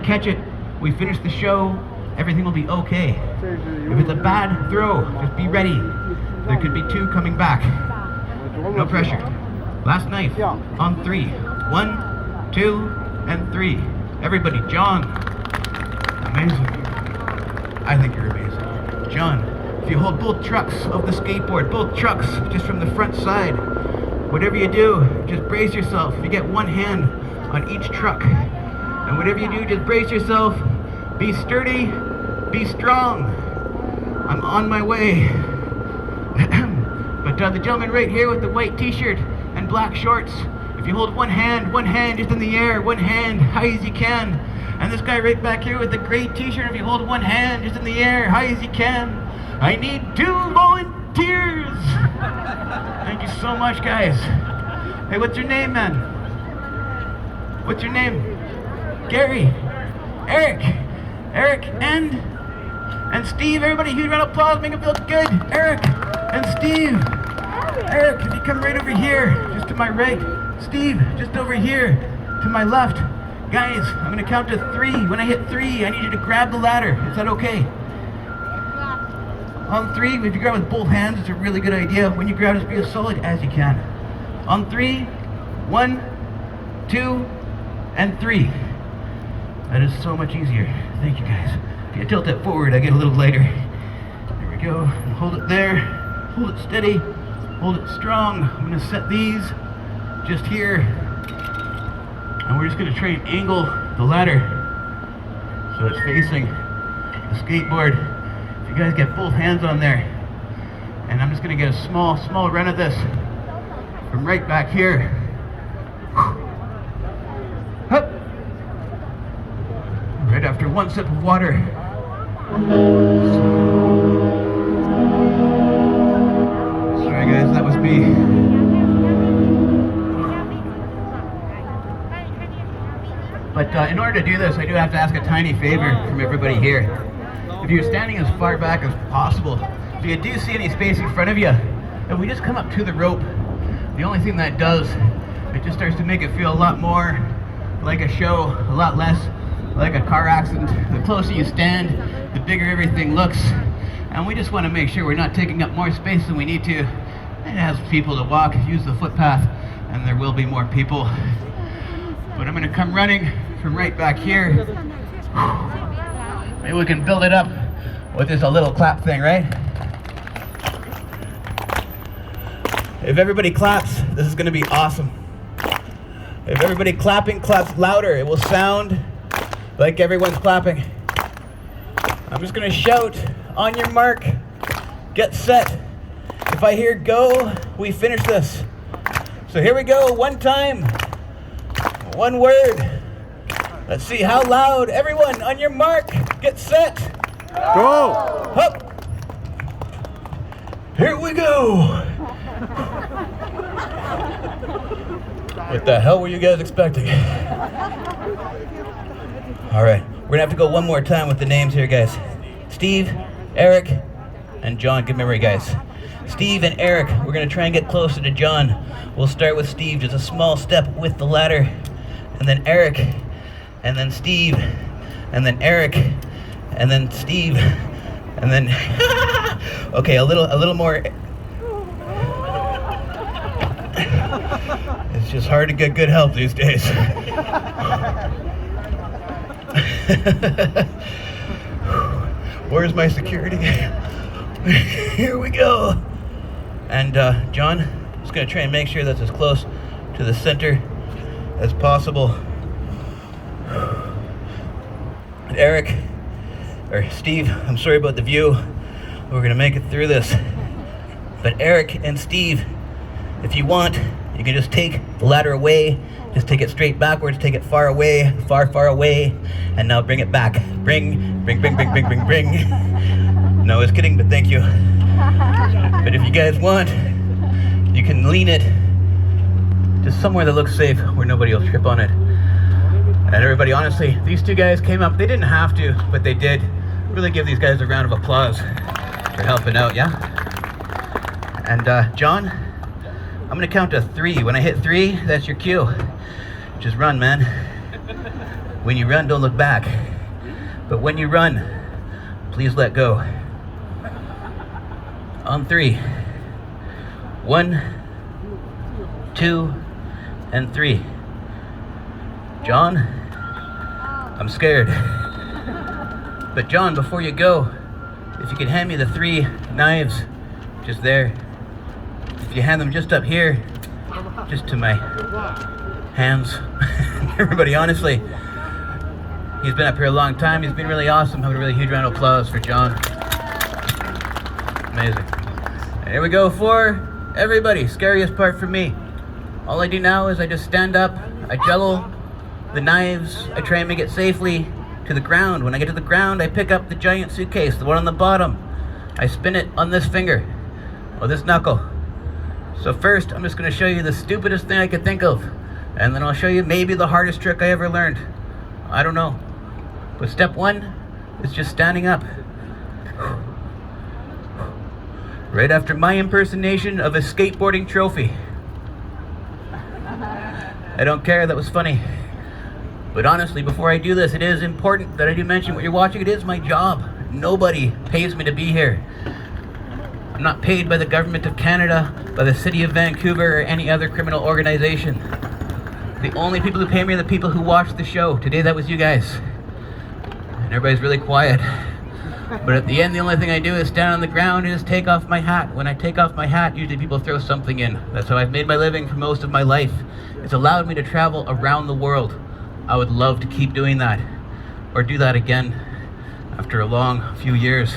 catch it, we finish the show, everything will be okay. If it's a bad throw, just be ready. There could be 2 coming back. No pressure. Last knife on 3. 1, 2, and 3. Everybody, John. Amazing. I think you're amazing. John, if you hold both trucks of the skateboard, both trucks just from the front side, whatever you do, just brace yourself. If you get one hand on each truck, and whatever you do, just brace yourself. Be sturdy, be strong. I'm on my way. But the gentleman right here with the white t-shirt and black shorts, if you hold one hand just in the air, one hand high as you can. And this guy right back here with the gray t-shirt, if you hold one hand just in the air, high as you can. I need 2 volunteers. Thank you so much, guys. Hey, what's your name, man? What's your name? Gary. Eric, and Steve. Everybody, huge round of applause, make it feel good. Eric and Steve. Eric, if you come right over here, just to my right. Steve, just over here, to my left. Guys, I'm gonna count to 3. When I hit 3, I need you to grab the ladder. Is that okay? On 3, if you grab with both hands, it's a really good idea. When you grab, just be as solid as you can. On 3, 1, 2, and 3. That is so much easier. Thank you, guys. If you tilt it forward, I get a little lighter. There we go. And hold it there. Hold it steady. Hold it strong. I'm going to set these just here. And we're just going to try and angle the ladder so it's facing the skateboard. If you guys get both hands on there. And I'm just going to get a small run of this from right back here. Hup. Right after 1 sip of water. Sorry guys, that was me. But in order to do this, I do have to ask a tiny favor from everybody here. If you're standing as far back as possible, if you do see any space in front of you, if we just come up to the rope, the only thing that does, it just starts to make it feel a lot more like a show, a lot less like a car accident. The closer you stand, the bigger everything looks. And we just want to make sure we're not taking up more space than we need to. It has people to walk, use the footpath, and there will be more people. But I'm going to come running from right back here. Maybe we can build it up with just a little clap thing, right? If everybody claps, this is going to be awesome. If everybody claps louder, it will sound like everyone's clapping. I'm just going to shout, on your mark, get set. If I hear go, we finish this. So here we go, one time, one word. Let's see how loud. Everyone, on your mark, get set. Go! Up. Here we go. What the hell were you guys expecting? All right, we're gonna have to go one more time with the names here, guys. Steve, Eric, and John. Good memory, guys. Steve and Eric, we're gonna try and get closer to John. We'll start with Steve, just a small step with the ladder, and then Eric, and then Steve, and then Eric, and then Steve, and then okay, a little more. It's just hard to get good help these days. Where's my security? Here we go. And John, I'm just gonna try and make sure that's as close to the center as possible. Eric, or Steve, I'm sorry about the view. We're gonna make it through this. But Eric and Steve, if you want, you can just take the ladder away, just take it straight backwards, take it far away, far away, and now bring it back. Bring. No, I was kidding, but thank you. But if you guys want, you can lean it to somewhere that looks safe, where nobody will trip on it. And everybody, honestly, these two guys came up, they didn't have to, but they did. Really give these guys a round of applause for helping out, yeah? And John, I'm gonna count to 3. When I hit 3, that's your cue. Just run, man. When you run, don't look back. But when you run, please let go. On 3. 1, 2, and 3. John, I'm scared. But John, before you go, if you could hand me the 3 knives, just there. If you hand them just up here, just to my hands. Everybody, honestly, he's been up here a long time. He's been really awesome. Have a really huge round of applause for John. Amazing. And here we go for everybody. Scariest part for me. All I do now is I just stand up, I jello the knives, I try and make it safely to the ground. When I get to the ground, I pick up the giant suitcase, the one on the bottom. I spin it on this finger, or this knuckle. So first, I'm just going to show you the stupidest thing I could think of. And then I'll show you maybe the hardest trick I ever learned. I don't know. But step 1 is just standing up. Right after my impersonation of a skateboarding trophy. I don't care, that was funny. But honestly, before I do this, it is important that I do mention what you're watching. It is my job. Nobody pays me to be here. I'm not paid by the government of Canada, by the city of Vancouver, or any other criminal organization. The only people who pay me are the people who watch the show. Today that was you guys. And everybody's really quiet. But at the end, the only thing I do is stand on the ground and just take off my hat. When I take off my hat, usually people throw something in. That's how I've made my living for most of my life. It's allowed me to travel around the world. I would love to keep doing that, or do that again after a long few years.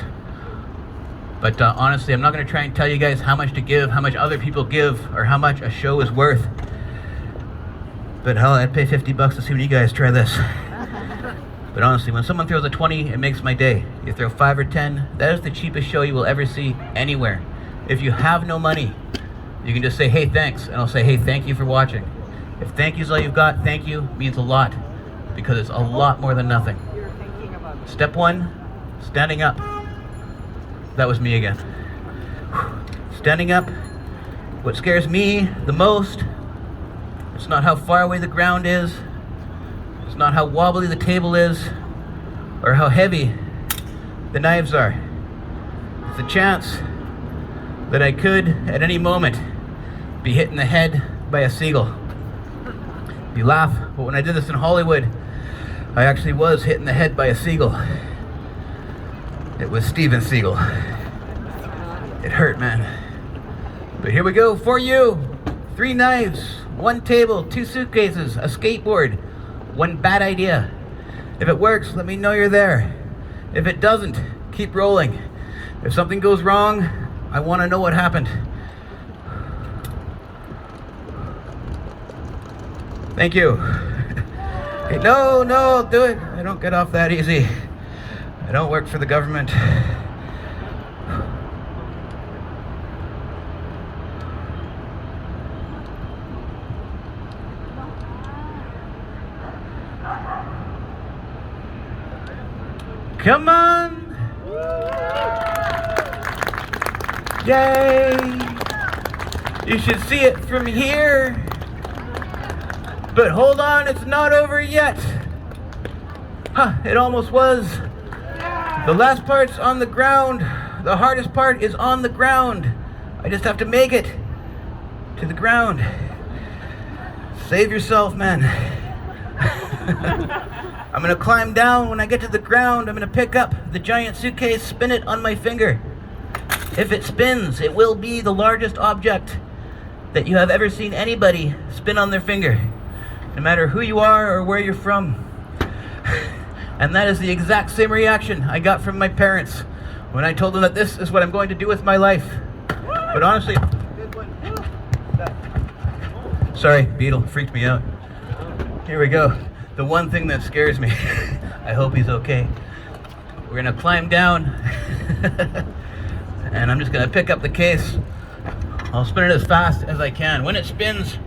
But honestly, I'm not going to try and tell you guys how much to give, how much other people give, or how much a show is worth. But hell, I'd pay $50 to see when you guys try this. But honestly, when someone throws a 20, it makes my day. You throw 5 or 10, that is the cheapest show you will ever see anywhere. If you have no money, you can just say, hey, thanks, and I'll say, hey, thank you for watching. If thank you is all you've got, thank you means a lot, because it's a lot more than nothing. Step 1, standing up. That was me again. Standing up. What scares me the most, it's not how far away the ground is, it's not how wobbly the table is, or how heavy the knives are. It's the chance that I could, at any moment, be hit in the head by a seagull. You laugh, but when I did this in Hollywood, I actually was hit in the head by a seagull. It was Steven Seagal. It hurt, man. But here we go for you. 3 knives, 1 table, 2 suitcases, a skateboard, 1 bad idea. If it works, let me know you're there. If it doesn't, keep rolling. If something goes wrong, I want to know what happened. Thank you. Hey, no, do it. I don't get off that easy. I don't work for the government. Come on! Yay! You should see it from here. But hold on, it's not over yet. It almost was. The last part's on the ground. The hardest part is on the ground. I just have to make it to the ground. Save yourself, man. I'm gonna climb down. When I get to the ground, I'm gonna pick up the giant suitcase, spin it on my finger. If it spins, it will be the largest object that you have ever seen anybody spin on their finger, no matter who you are or where you're from. And that is the exact same reaction I got from my parents when I told them that this is what I'm going to do with my life. But honestly, sorry, beetle freaked me out. Here we go. The one thing that scares me. I hope he's okay. We're gonna climb down and I'm just gonna pick up the case. I'll spin it as fast as I can. When it spins,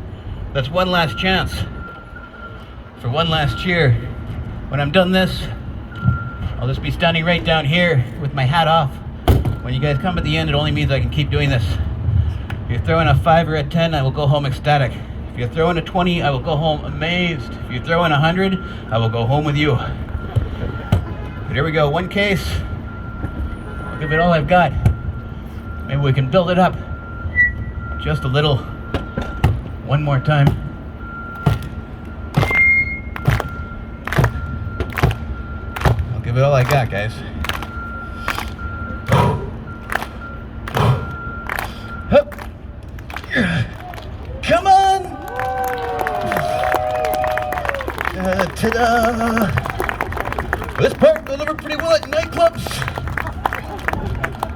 that's one last chance for one last cheer. When I'm done this, I'll just be standing right down here with my hat off. When you guys come at the end, it only means I can keep doing this. If you're throwing a 5 or a 10, I will go home ecstatic. If If you're throwing a 20, I will go home amazed. If you're throwing 100, I will go home with you. But here we go, one case. I'll give it all I've got. Maybe we can build it up just a little. One more time. I'll give it all I got, guys. Hup. Come on! Ta-da! This part delivered pretty well at nightclubs.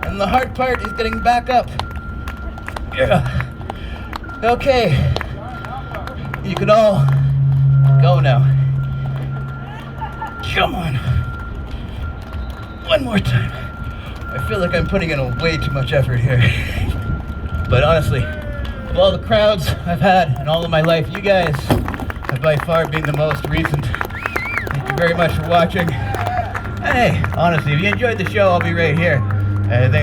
And the hard part is getting back up. Okay. You can all go now. Come on. One more time. I feel like I'm putting in way too much effort here. But honestly, of all the crowds I've had in all of my life, you guys have by far been the most recent. Thank you very much for watching. Hey, honestly, if you enjoyed the show, I'll be right here. Thanks